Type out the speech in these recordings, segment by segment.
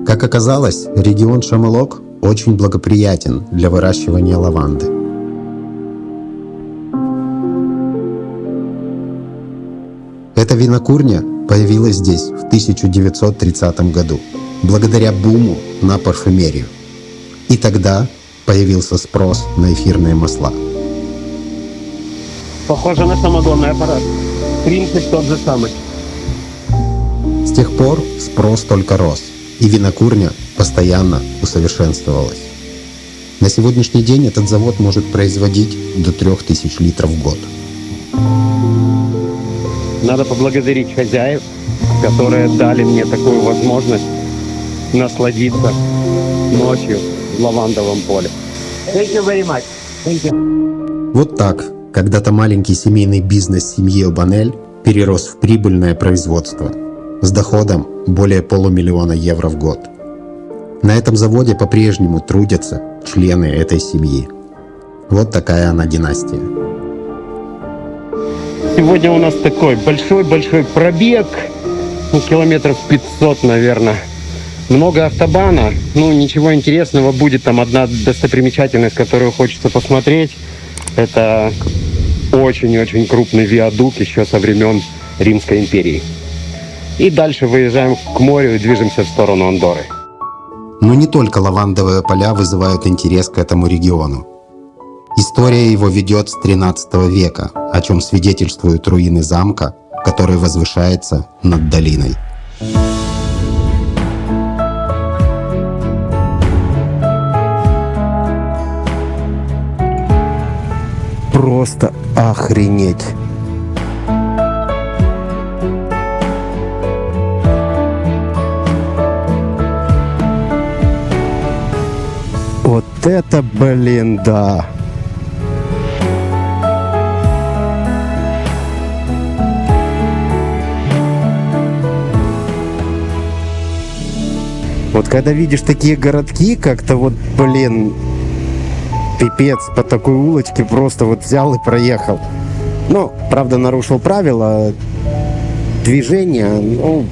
Как оказалось, регион Шамалок очень благоприятен для выращивания лаванды. Эта винокурня появилась здесь в 1930 году, благодаря буму на парфюмерию. И тогда появился спрос на эфирные масла. Похоже на самогонный аппарат. Принцип тот же самый. С тех пор спрос только рос, и винокурня постоянно усовершенствовалась. На сегодняшний день этот завод может производить до 3000 литров в год. Надо поблагодарить хозяев, которые дали мне такую возможность насладиться ночью в лавандовом поле. Thank you very much. Thank you. Вот так когда-то маленький семейный бизнес семьи Обанель перерос в прибыльное производство с доходом более 500 000 евро в год. На этом заводе по-прежнему трудятся члены этой семьи. Вот такая она династия. Сегодня у нас такой большой-большой пробег, километров 500, наверное. Много автобана, ничего интересного будет. Там одна достопримечательность, которую хочется посмотреть. Это очень-очень крупный виадук еще со времен Римской империи. И дальше выезжаем к морю и движемся в сторону Андорры. Но не только лавандовые поля вызывают интерес к этому региону. История его ведет с XIII века, о чем свидетельствуют руины замка, который возвышается над долиной. Просто охренеть! Вот это, да! Вот когда видишь такие городки, как-то пипец, по такой улочке просто взял и проехал. Правда, нарушил правила движения.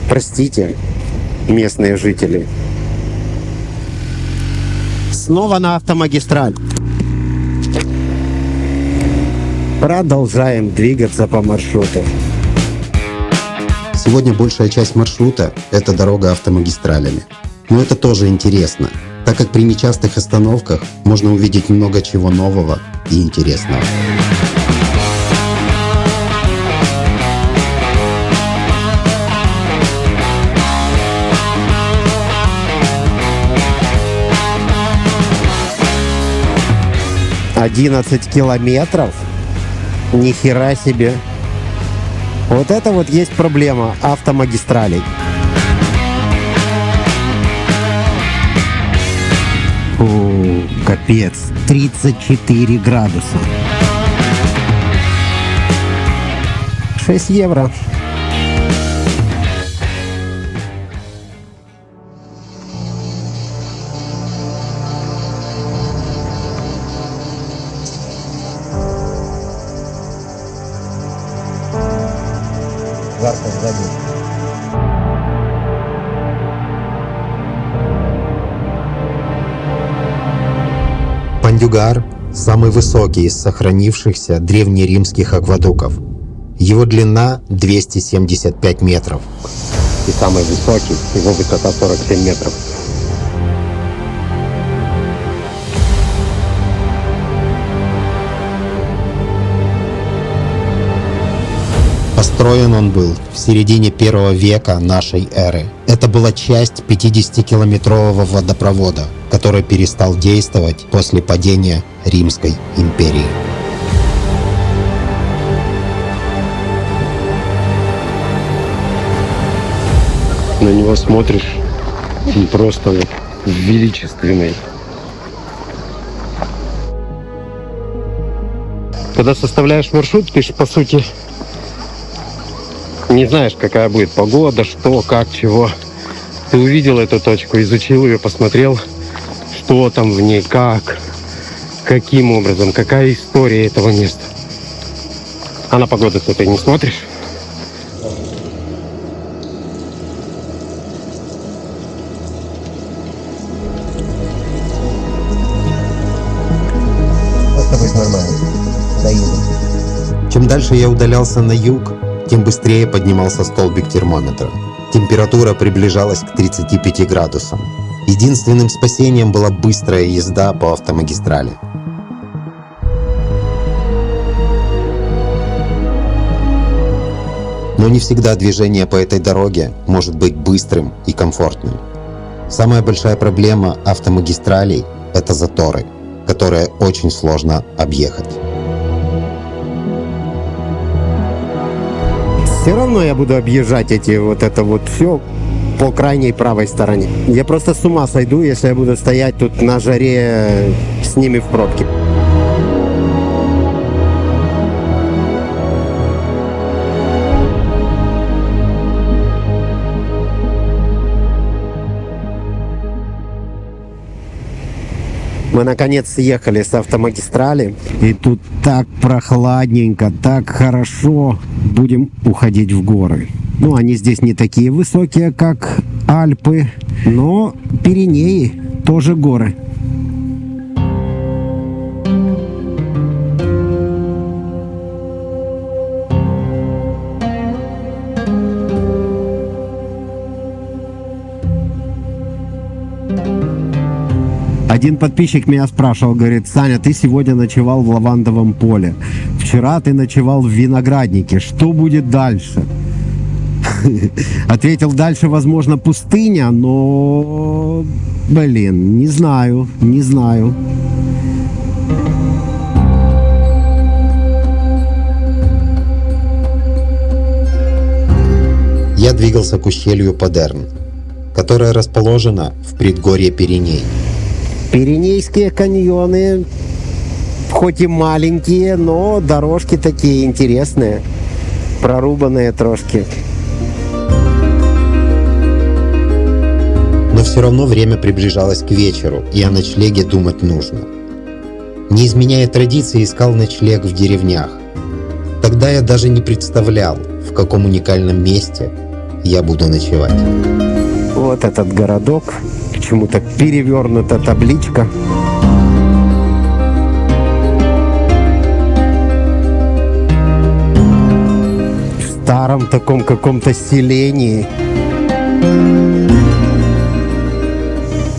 Простите, местные жители. Снова на автомагистраль. Продолжаем двигаться по маршруту. Сегодня большая часть маршрута – это дорога автомагистралями. Но это тоже интересно, так как при нечастых остановках можно увидеть много чего нового и интересного. «11 километров? Ни хера себе! Вот это есть проблема автомагистралей. Капец, 34 градуса. 6 евро. Жарко сзади. Пандюгар – самый высокий из сохранившихся древнеримских аквадуков. Его длина 275 метров. И самый высокий, его высота 47 метров. Построен он был в середине 1 века нашей эры. Это была часть 50-километрового водопровода, который перестал действовать после падения Римской империи. На него смотришь, он просто величественный. Когда составляешь маршрут, ты же, по сути, не знаешь, какая будет погода, что, как, чего. Ты увидел эту точку, изучил ее, посмотрел, что там в ней, как, каким образом, какая история этого места. А на погоду-то ты не смотришь. дальше я удалялся на юг, тем быстрее поднимался столбик термометра. Температура приближалась к 35 градусам. Единственным спасением была быстрая езда по автомагистрали. Но не всегда движение по этой дороге может быть быстрым и комфортным. Самая большая проблема автомагистралей – это заторы, которые очень сложно объехать. Все равно я буду объезжать это вот все по крайней правой стороне. Я просто с ума сойду, если я буду стоять тут на жаре с ними в пробке. Мы наконец съехали с автомагистрали, и тут так прохладненько, так хорошо. Будем уходить в горы. Ну, они здесь не такие высокие, как Альпы, но Пиренеи тоже горы. Один подписчик меня спрашивал, говорит: Саня, ты сегодня ночевал в лавандовом поле. Вчера ты ночевал в винограднике. Что будет дальше? Ответил: дальше, возможно, пустыня, но, блин, не знаю. Я двигался к ущелью Падерн, которое расположено в предгорье Пиреней. Пиренейские каньоны, хоть и маленькие, но дорожки такие интересные, прорубанные трошки. Но все равно время приближалось к вечеру, и о ночлеге думать нужно. Не изменяя традиции, искал ночлег в деревнях. Тогда я даже не представлял, в каком уникальном месте я буду ночевать. Вот этот городок, почему-то перевернута табличка. В старом таком каком-то селении.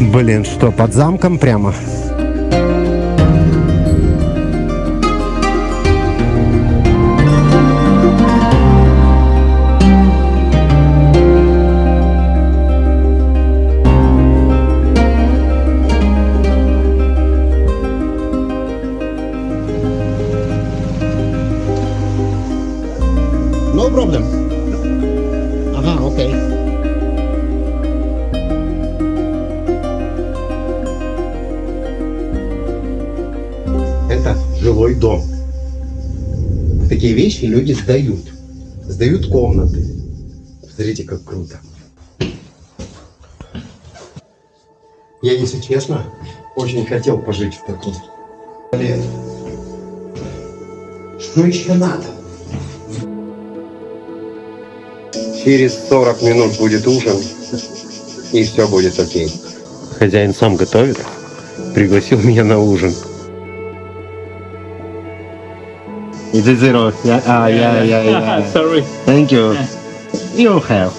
Блин, что, под замком прямо? No problem. Ага, окей. Это жилой дом. Такие вещи люди сдают. Сдают комнаты. Смотрите, как круто. Я, если честно, очень хотел пожить в таком. Лет. Что еще надо? Через 40 минут будет ужин, и все будет окей. Хозяин сам готовит, пригласил меня на ужин. Is it zero? Yeah. Yeah. Sorry. Thank you. You have.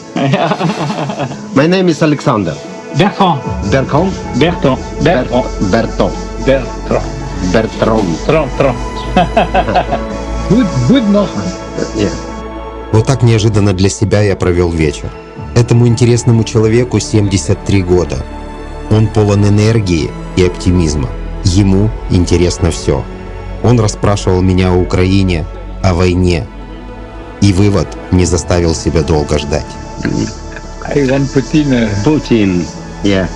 My name is Alexander. Bertrand. Bertrand? Bertrand. Bertrand. Bertrand. Bertrand. Bertrand. Bertrand. Good morning. Yeah. Вот так неожиданно для себя я провел вечер. Этому интересному человеку 73 года. Он полон энергии и оптимизма. Ему интересно все. Он расспрашивал меня о Украине, о войне. И вывод не заставил себя долго ждать. Ivan Putin. Putin. Yeah.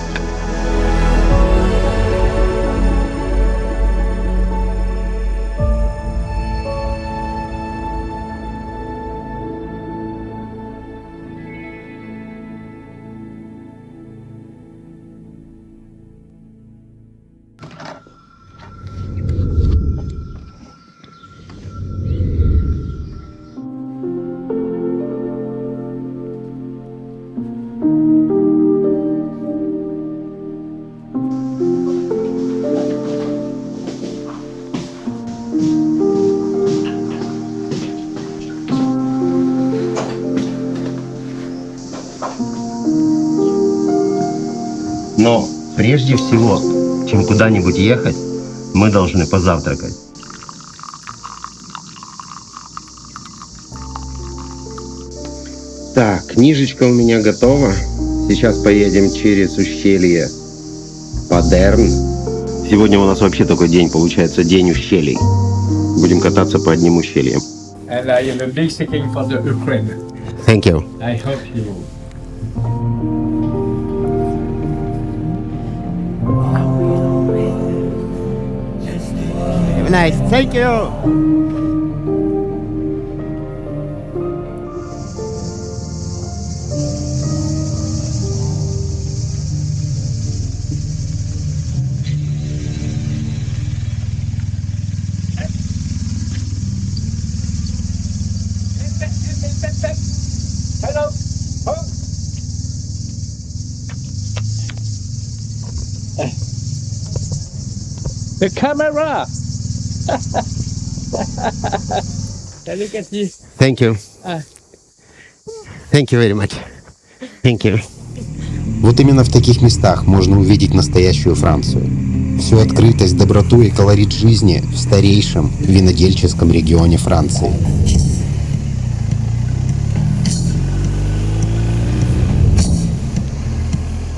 Но прежде всего, чем куда-нибудь ехать, мы должны позавтракать. Так, книжечка у меня готова. Сейчас поедем через ущелье Падерн. Сегодня у нас вообще такой день, получается, день ущелий. Будем кататься по одним ущельям. And I am a big second for the Ukraine. Thank you. I hope you. Nice. Thank you. Hello. Oh. The camera. Look at you. Thank you. Thank you very much. Thank you. Вот именно в таких местах можно увидеть настоящую Францию. Всю открытость, доброту и колорит жизни в старейшем винодельческом регионе Франции.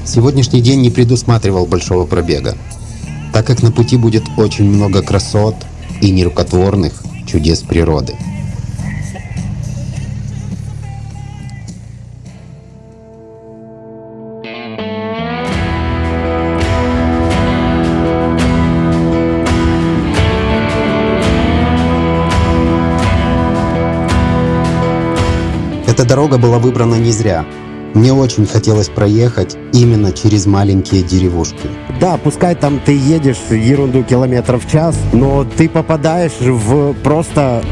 Сегодняшний день не предусматривал большого пробега, так как на пути будет очень много красот и нерукотворных чудес природы. Эта дорога была выбрана не зря. Мне очень хотелось проехать именно через маленькие деревушки. Да, пускай там ты едешь ерунду километров в час, но ты попадаешь просто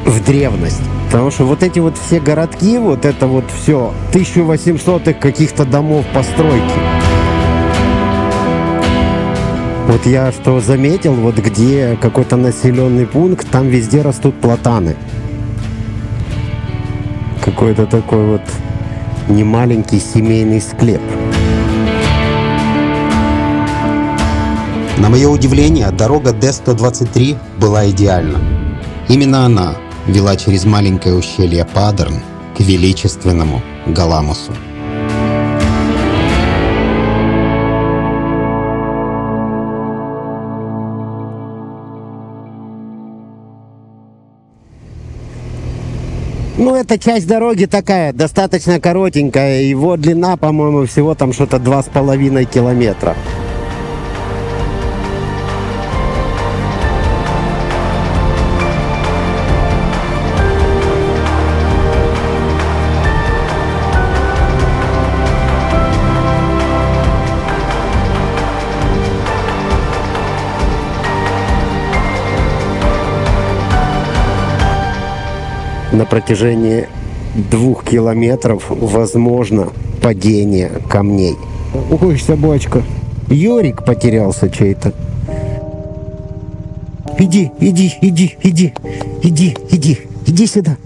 в древность. Потому что вот эти вот все городки, вот это вот все 1800-х каких-то домов постройки. Вот я что заметил, вот где какой-то населенный пункт, там везде растут платаны. Какой-то такой вот немаленький семейный склеп. На мое удивление, дорога Д-123 была идеальна. Именно она вела через маленькое ущелье Падерн к величественному Галамусу. Ну, эта часть дороги такая, достаточно коротенькая. Его длина, по-моему, всего там что-то 2,5 километра. На протяжении 2 километров возможно падение камней. Ой, собачка. Йорик потерялся чей-то. Иди, иди, иди, иди, иди, иди, иди сюда.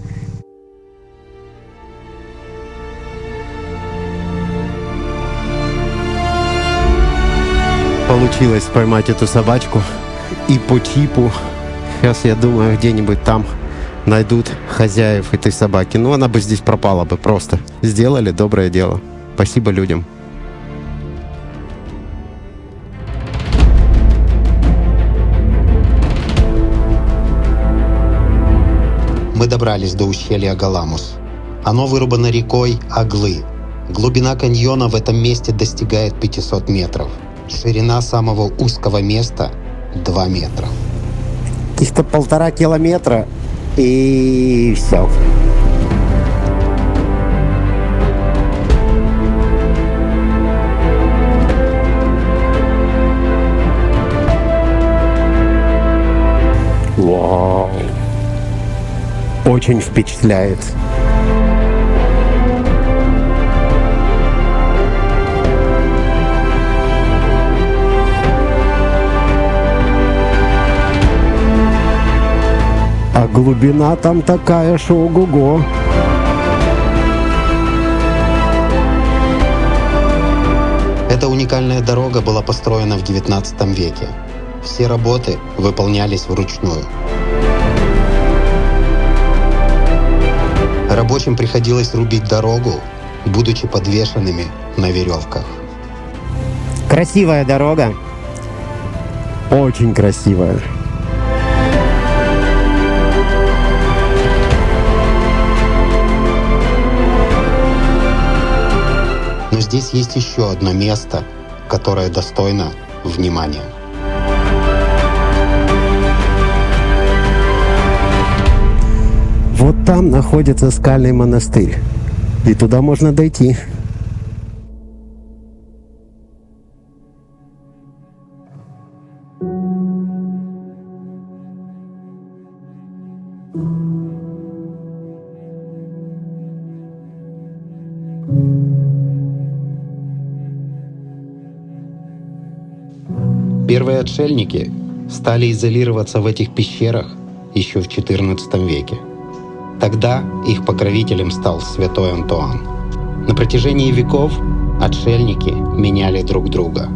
Получилось поймать эту собачку. И по чипу, сейчас я думаю, где-нибудь там найдут хозяев этой собаки. Ну, она бы здесь пропала бы просто. Сделали доброе дело. Спасибо людям. Мы добрались до ущелья Галамус. Оно вырубано рекой Аглы. Глубина каньона в этом месте достигает 500 метров. Ширина самого узкого места 2 метра. Каких-то 1,5 километра и все. Вау. Очень впечатляет. А глубина там такая, что ого-го. Эта уникальная дорога была построена в XIX веке. Все работы выполнялись вручную. Рабочим приходилось рубить дорогу, будучи подвешенными на веревках. Красивая дорога. Очень красивая. Но здесь есть еще одно место, которое достойно внимания. Вот там находится скальный монастырь. И туда можно дойти. Первые отшельники стали изолироваться в этих пещерах еще в XIV веке. Тогда их покровителем стал святой Антуан. На протяжении веков отшельники меняли друг друга.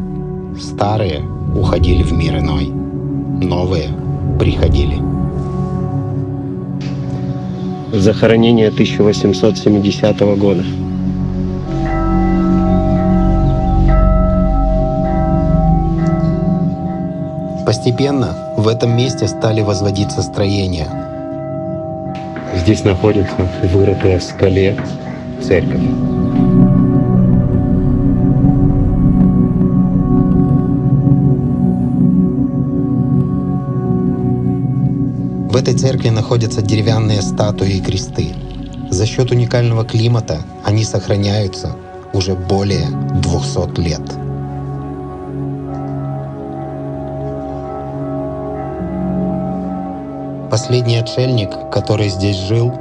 Старые уходили в мир иной, новые приходили. Захоронение 1870 года. Постепенно в этом месте стали возводиться строения. Здесь находится вырытая в скале церковь. В этой церкви находятся деревянные статуи и кресты. За счет уникального климата они сохраняются уже более 200 лет. Последний отшельник, который здесь жил,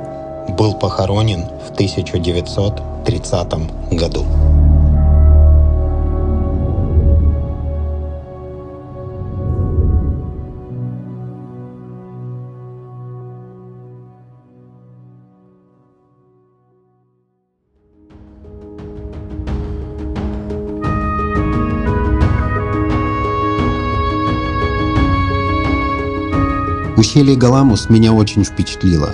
был похоронен в 1930 году. Ущелье Галамус меня очень впечатлило.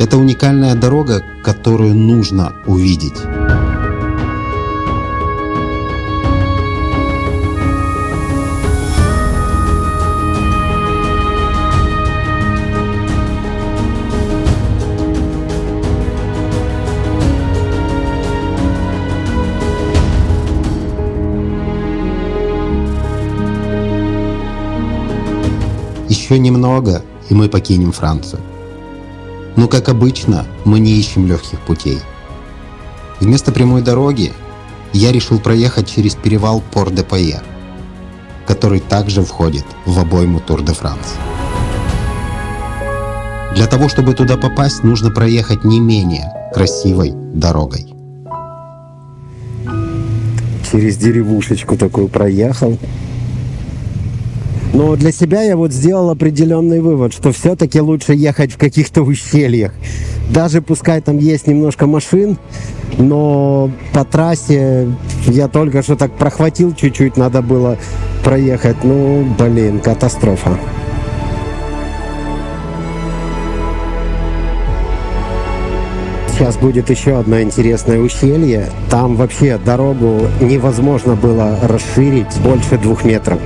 Это уникальная дорога, которую нужно увидеть. Еще немного, и мы покинем Францию. Но, как обычно, мы не ищем легких путей. Вместо прямой дороги я решил проехать через перевал Пор-де-Пайер, который также входит в обойму Тур-де-Франс. Для того, чтобы туда попасть, нужно проехать не менее красивой дорогой. Через деревушечку такую проехал. Но для себя я вот сделал определенный вывод, что все-таки лучше ехать в каких-то ущельях. Даже пускай там есть немножко машин, но по трассе я только что так прохватил чуть-чуть, надо было проехать. Ну, блин, катастрофа. Сейчас будет еще одно интересное ущелье. Там вообще дорогу невозможно было расширить больше 2 метров.